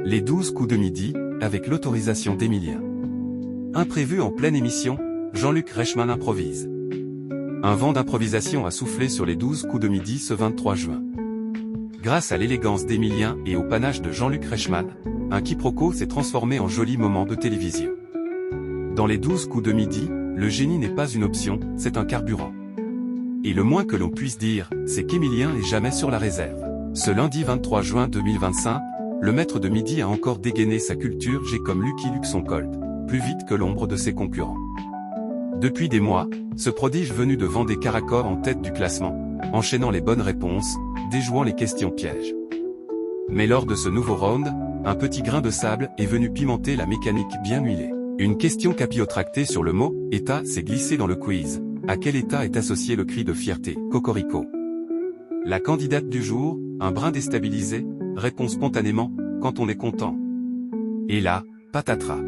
Les 12 coups de midi, avec l'autorisation d'Emilien. Imprévu en pleine émission, Jean-Luc Reichmann improvise. Un vent d'improvisation a soufflé sur les 12 coups de midi ce 23 juin. Grâce à l'élégance d'Emilien et au panache de Jean-Luc Reichmann, un quiproquo s'est transformé en joli moment de télévision. Dans les 12 coups de midi, le génie n'est pas une option, c'est un carburant. Et le moins que l'on puisse dire, c'est qu'Emilien n'est jamais sur la réserve. Ce lundi 23 juin 2025, le maître de midi a encore dégainé sa culture G comme Lucky Luke son Colt, plus vite que l'ombre de ses concurrents. Depuis des mois, ce prodige venu de Vendée caracole en tête du classement, enchaînant les bonnes réponses, déjouant les questions pièges. Mais lors de ce nouveau round, un petit grain de sable est venu pimenter la mécanique bien huilée. Une question capillotractée sur le mot « État » s'est glissée dans le quiz. À quel État est associé le cri de fierté « Cocorico ». La candidate du jour, un brin déstabilisé, répond spontanément « Quand on est content ». Et là, patatras.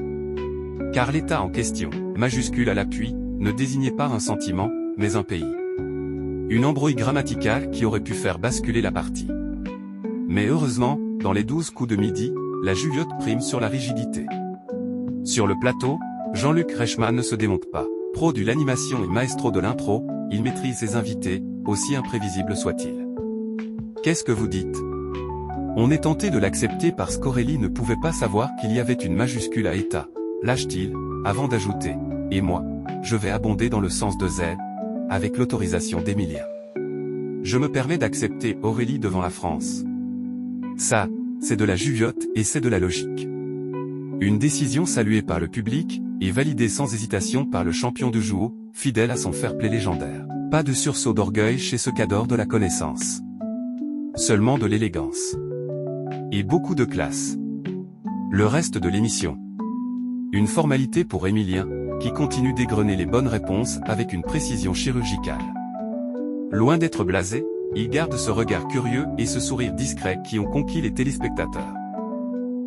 Car l'État en question, majuscule à l'appui, ne désignait pas un sentiment, mais un pays. Une embrouille grammaticale qui aurait pu faire basculer la partie. Mais heureusement, dans les 12 coups de midi, la Juliotte prime sur la rigidité. Sur le plateau, Jean-Luc Reichmann ne se démonte pas. Pro de l'animation et maestro de l'impro, il maîtrise ses invités, aussi imprévisibles soient-ils. Qu'est-ce que vous dites? On est tenté de l'accepter parce qu'Aurélie ne pouvait pas savoir qu'il y avait une majuscule à État, lâche-t-il, avant d'ajouter « Et moi, je vais abonder dans le sens de Z », avec l'autorisation d'Emilien. Je me permets d'accepter Aurélie devant la France. Ça, c'est de la Juliotte et c'est de la logique. Une décision saluée par le public, et validée sans hésitation par le champion du jour, fidèle à son fair-play légendaire. Pas de sursaut d'orgueil chez ce cadre de la connaissance. Seulement de l'élégance. Et beaucoup de classe. Le reste de l'émission. Une formalité pour Emilien, qui continue d'égrener les bonnes réponses avec une précision chirurgicale. Loin d'être blasé, il garde ce regard curieux et ce sourire discret qui ont conquis les téléspectateurs.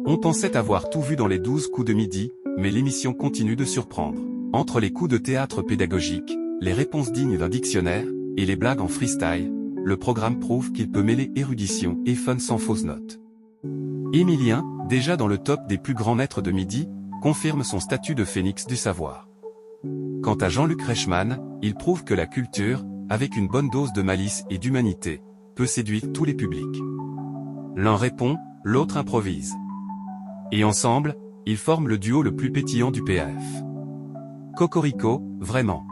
On pensait avoir tout vu dans les 12 coups de midi, mais l'émission continue de surprendre. Entre les coups de théâtre pédagogique, les réponses dignes d'un dictionnaire, et les blagues en freestyle, le programme prouve qu'il peut mêler érudition et fun sans fausse note. Emilien, déjà dans le top des plus grands maîtres de midi, confirme son statut de phénix du savoir. Quant à Jean-Luc Reichmann, il prouve que la culture, avec une bonne dose de malice et d'humanité, peut séduire tous les publics. L'un répond, l'autre improvise. Et ensemble, ils forment le duo le plus pétillant du PAF. Cocorico, vraiment.